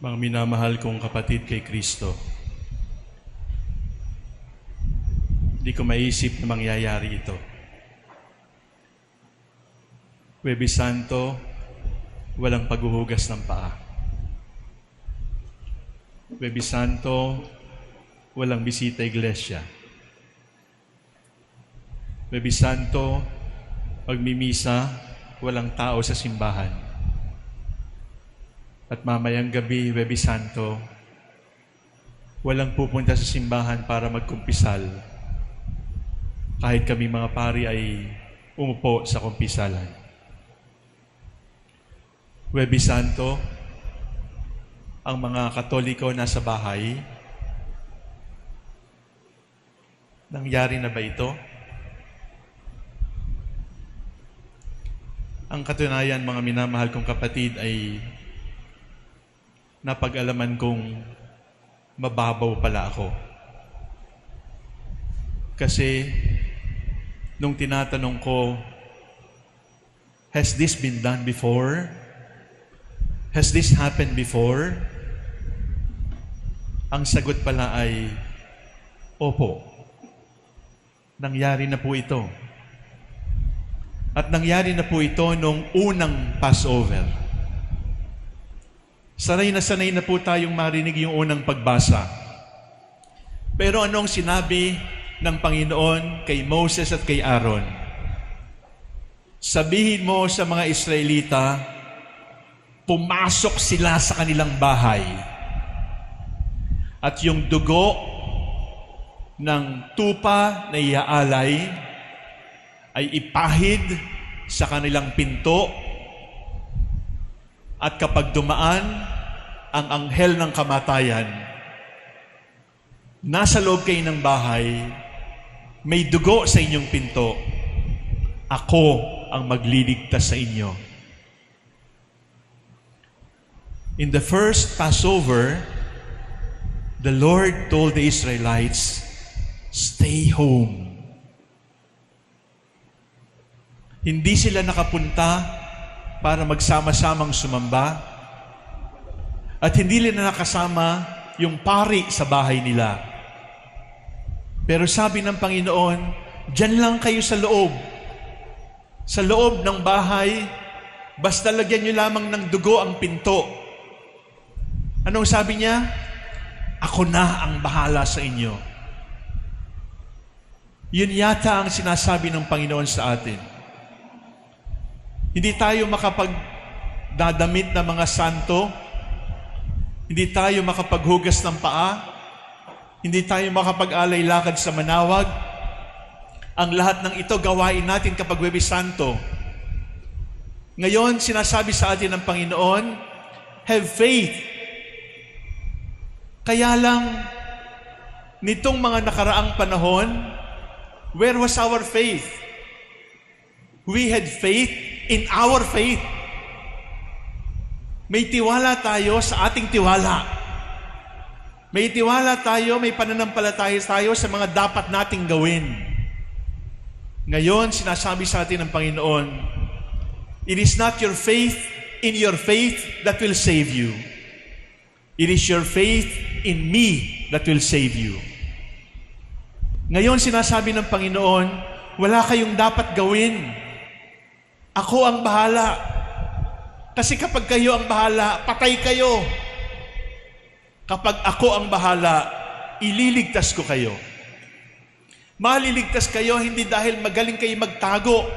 Mga minamahal kong kapatid kay Kristo, di ko maisip na mangyayari ito. Huwebes Santo, walang paghuhugas ng paa. Huwebes Santo, walang bisita iglesia. Huwebes Santo, pagmimisa, walang tao sa simbahan. At mamayang gabi, Huwebes Santo, walang pupunta sa simbahan para magkumpisal. Kahit kami mga pari ay umupo sa kumpisalan. Huwebes Santo, ang mga Katoliko nasa bahay. Nangyari na ba ito? Ang katunayan, mga minamahal kong kapatid, ay napag-alaman kong mababaw pala ako. Kasi nung tinatanong ko, has this been done before? Has this happened before? Ang sagot pala ay, opo. Nangyari na po ito. At nangyari na po ito nung unang Passover. Sanay na po tayong marinig yung unang pagbasa. Pero anong sinabi ng Panginoon kay Moses at kay Aaron? Sabihin mo sa mga Israelita, pumasok sila sa kanilang bahay. At yung dugo ng tupa na iaalay ay ipahid sa kanilang pinto. At kapag dumaan ang anghel ng kamatayan, nasa loob kayo ng bahay, may dugo sa inyong pinto, ako ang magliligtas sa inyo. In the first Passover, the Lord told the Israelites, stay home. Hindi sila nakapunta para magsama-samang sumamba, at hindi nila nakasama yung pari sa bahay nila. Pero sabi ng Panginoon, diyan lang kayo sa loob. Sa loob ng bahay, basta lagyan nyo lamang ng dugo ang pinto. Anong sabi niya? Ako na ang bahala sa inyo. Yun yata ang sinasabi ng Panginoon sa atin. Hindi tayo makapagdadamit ng mga santo. Hindi tayo makapaghugas ng paa. Hindi tayo makapag-alay lakad sa manawag. Ang lahat ng ito gawain natin kapag Huwebes Santo. Ngayon, sinasabi sa atin ng Panginoon, have faith. Kaya lang, nitong mga nakaraang panahon, where was our faith? We had faith in our faith. May tiwala tayo sa ating tiwala. May tiwala tayo, may pananampalataya tayo sa mga dapat nating gawin. Ngayon, sinasabi sa atin ng Panginoon, it is not your faith in your faith that will save you. It is your faith in me that will save you. Ngayon, sinasabi ng Panginoon, wala kayong dapat gawin. Ako ang bahala. Kasi kapag kayo ang bahala, patay kayo. Kapag ako ang bahala, ililigtas ko kayo. Maliligtas kayo hindi dahil magaling kayo magtago.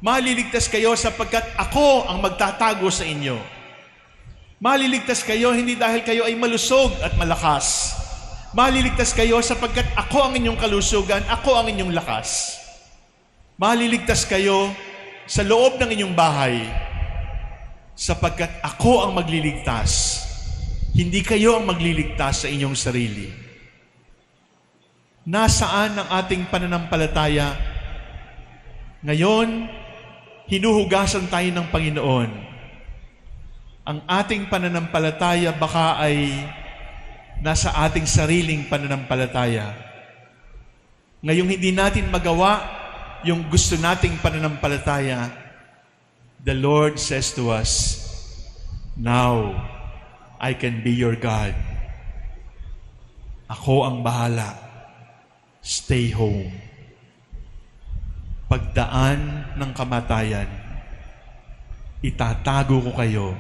Maliligtas kayo sapagkat ako ang magtatago sa inyo. Maliligtas kayo hindi dahil kayo ay malusog at malakas. Maliligtas kayo sapagkat ako ang inyong kalusugan, ako ang inyong lakas. Maliligtas kayo sa loob ng inyong bahay, sapagkat ako ang magliligtas. Hindi kayo ang magliligtas sa inyong sarili. Nasaan ang ating pananampalataya? Ngayon, hinuhugasan tayo ng Panginoon. Ang ating pananampalataya baka ay nasa ating sariling pananampalataya. Ngayong hindi natin magawa yung gusto nating pananampalataya, the Lord says to us, now, I can be your God. Ako ang bahala. Stay home. Pagdaan ng kamatayan, itatago ko kayo.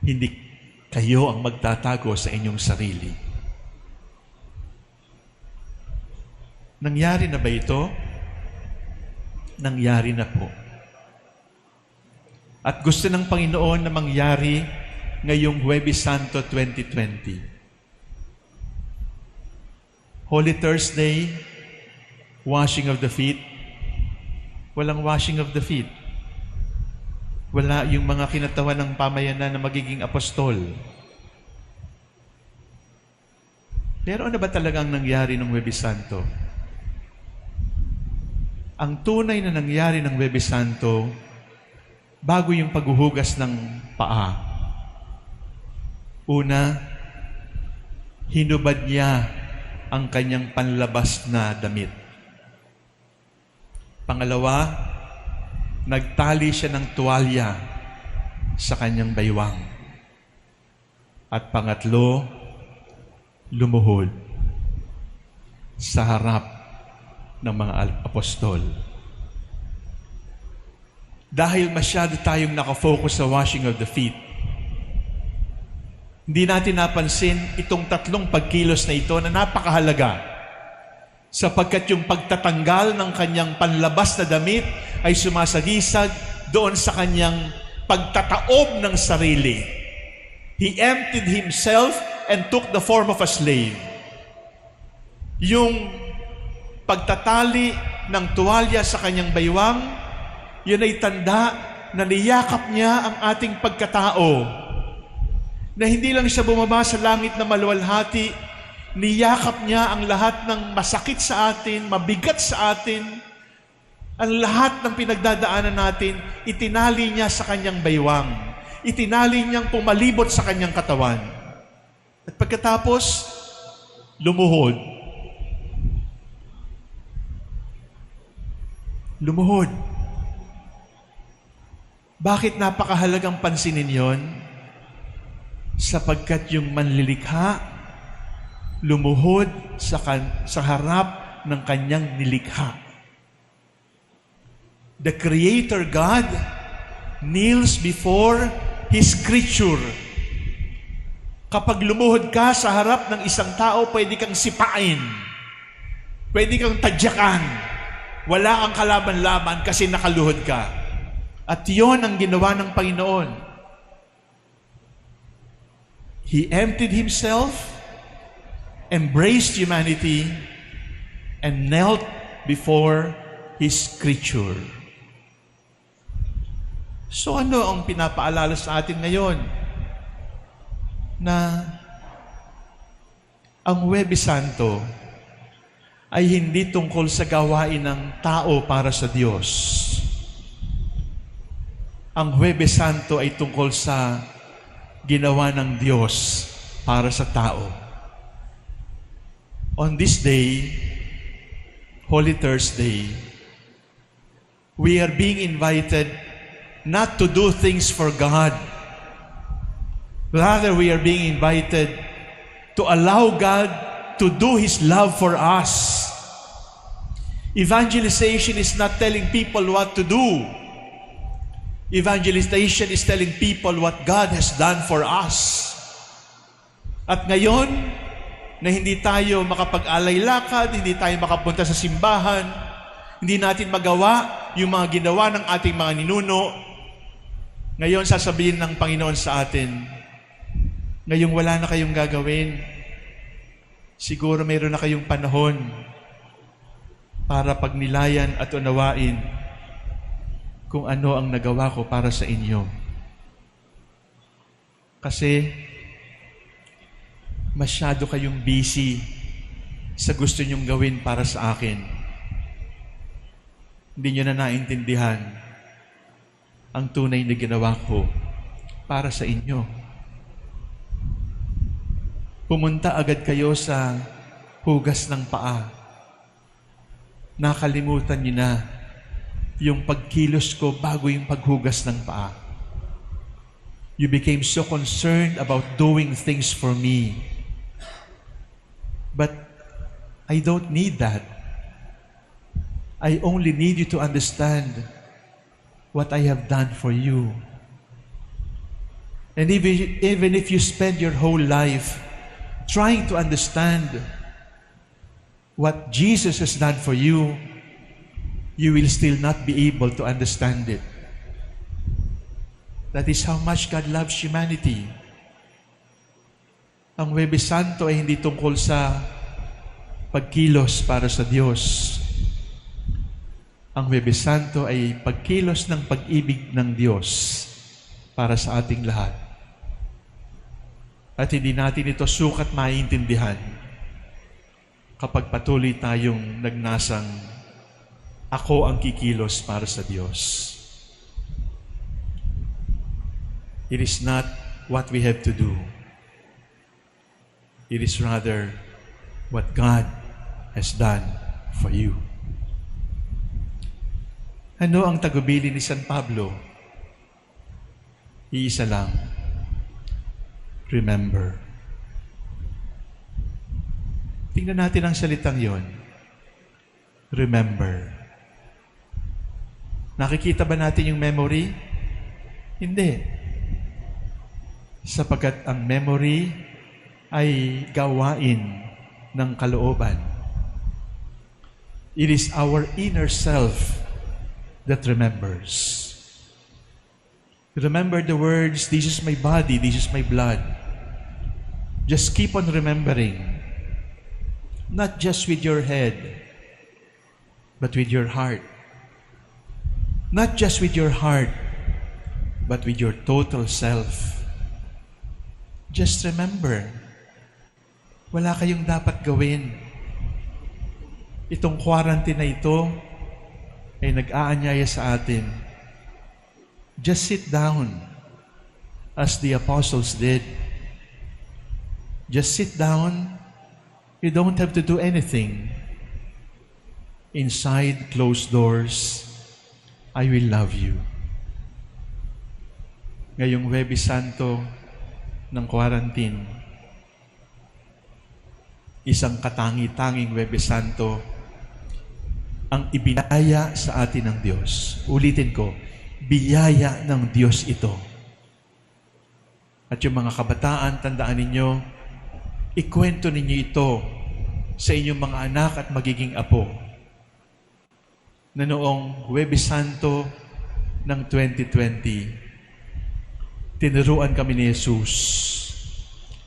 Hindi kayo ang magtatago sa inyong sarili. Nangyari na ba ito? Nangyari na po. At gusto ng Panginoon na mangyari ngayong Huwebes Santo 2020. Holy Thursday, washing of the feet. Walang washing of the feet. Wala yung mga kinatawan ng pamayanan na magiging apostol. Pero ano ba talagang nangyari ng Huwebes Santo? Ang tunay na nangyari ng Huwebes Santo, bago yung paghuhugas ng paa. Una, hinubad niya ang kanyang panlabas na damit. Pangalawa, nagtali siya ng tuwalya sa kanyang baywang. At pangatlo, lumuhod sa harap ng mga apostol. Dahil masyado tayong nakafocus sa washing of the feet, hindi natin napansin itong tatlong pagkilos na ito na napakahalaga, sapagkat yung pagtatanggal ng kanyang panlabas na damit ay sumasagisag doon sa kanyang pagtataob ng sarili. He emptied himself and took the form of a slave. Yung pagtatali ng tuwalya sa kanyang baywang, yun ay tanda na niyakap niya ang ating pagkatao. Na hindi lang siya bumaba sa langit na maluwalhati, niyakap niya ang lahat ng masakit sa atin, mabigat sa atin, ang lahat ng pinagdadaanan natin, itinali niya sa kanyang baywang. Itinali niyang pumalibot sa kanyang katawan. At pagkatapos, lumuhod. Lumuhod. Bakit napakahalagang pansinin yon? Sapagkat yung manlilikha, lumuhod sa harap ng kanyang nilikha. The Creator God kneels before His creature. Kapag lumuhod ka sa harap ng isang tao, pwede kang sipain. Pwede kang tadyakan. Wala kang kalaban-laban kasi nakaluhod ka. At yon ang ginawa ng Panginoon. He emptied Himself, embraced humanity, and knelt before His creature. So ano ang pinapaalala sa atin ngayon? Na ang Huwebes Santo ay hindi tungkol sa gawain ng tao para sa Diyos. Ang Huwebes Santo ay tungkol sa ginawa ng Diyos para sa tao. On this day, Holy Thursday, we are being invited not to do things for God. Rather, we are being invited to allow God to do His love for us. Evangelization is not telling people what to do. Evangelization is telling people what God has done for us. At ngayon, na hindi tayo makapag-alay lakad, hindi tayo makapunta sa simbahan, hindi natin magawa yung mga ginawa ng ating mga ninuno, ngayon sasabihin ng Panginoon sa atin, ngayong wala na kayong gagawin, siguro mayroon na kayong panahon para pagnilayan at unawain kung ano ang nagawa ko para sa inyo. Kasi masyado kayong busy sa gusto nyong gawin para sa akin. Hindi nyo na naintindihan ang tunay na ginawa ko para sa inyo. Pumunta agad kayo sa hugas ng paa. Nakalimutan niyo na yung pagkilos ko bago yung paghugas ng paa. You became so concerned about doing things for me. But I don't need that. I only need you to understand what I have done for you. And even if you spend your whole life trying to understand what Jesus has done for you, you will still not be able to understand it. That is how much God loves humanity. Ang Huwebes Santo ay hindi tungkol sa pagkilos para sa Diyos. Ang Huwebes Santo ay pagkilos ng pag-ibig ng Diyos para sa ating lahat. At hindi natin ito sukat maintindihan kapag patuloy tayong nagnasang ako ang kikilos para sa Diyos. It is not what we have to do. It is rather what God has done for you. Ano ang tagubilin ni San Pablo? Iisa lang. Remember. Tingnan natin ang salitang yon. Remember. Nakikita ba natin yung memory? Hindi. Sapagkat ang memory ay gawain ng kalooban. It is our inner self that remembers. Remember the words, this is my body, this is my blood. Just keep on remembering. Not just with your head, but with your heart. Not just with your heart, but with your total self. Just remember, wala kayong dapat gawin. Itong quarantine na ito ay nag-aanyaya sa atin. Just sit down as the apostles did. Just sit down. You don't have to do anything. Inside closed doors, I will love you. Ngayong Huwebes Santo ng quarantine, isang katangi-tanging Huwebes Santo ang ibinaya sa atin ng Diyos. Ulitin ko, biyaya ng Diyos ito. At yung mga kabataan, tandaan ninyo, ikwento ninyo ito sa inyong mga anak at magiging apo na noong Huwebes Santo ng 2020, tinuruan kami ni Jesus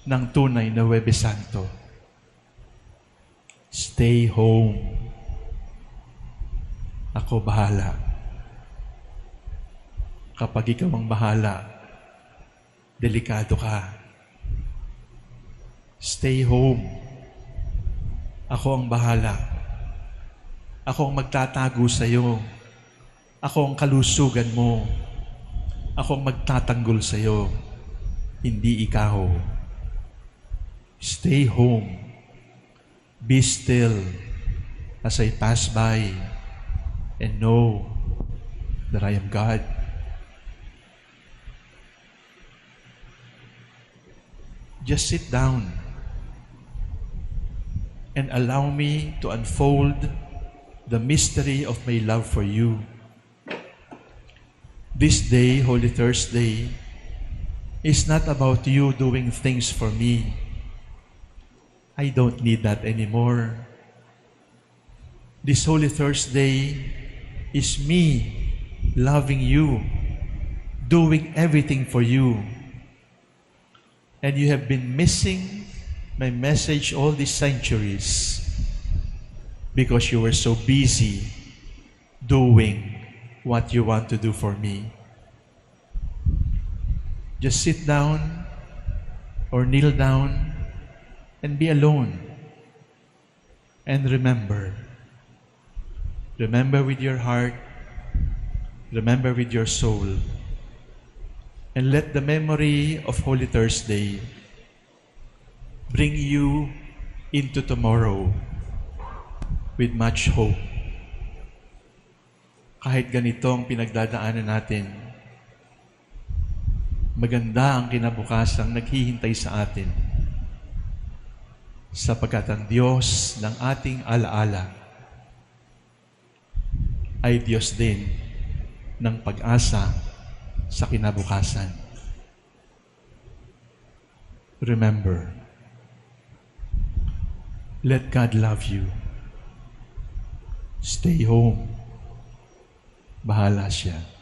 ng tunay na Huwebes Santo. Stay home. Ako bahala. Kapag ikaw ang bahala, delikado ka. Stay home. Ako ang bahala. Ako ang magtatago sa iyo. Ako ang kalusugan mo. Ako ang magtatanggol sa iyo. Hindi ikaw. Stay home. Be still as I pass by and know that I am God. Just sit down and allow me to unfold the mystery of my love for you. This day, Holy Thursday, is not about you doing things for me. I don't need that anymore. This Holy Thursday is me loving you, doing everything for you. And you have been missing my message all these centuries because you were so busy doing what you want to do for me. Just sit down or kneel down and be alone. And remember. Remember with your heart. Remember with your soul. And let the memory of Holy Thursday bring you into tomorrow with much hope. Kahit ganito ang pinagdadaanan natin, maganda ang kinabukasang naghihintay sa atin, sapagkat ang Diyos ng ating alaala ay Diyos din ng pag-asa sa kinabukasan. Remember, let God love you. Stay home. Bahala siya.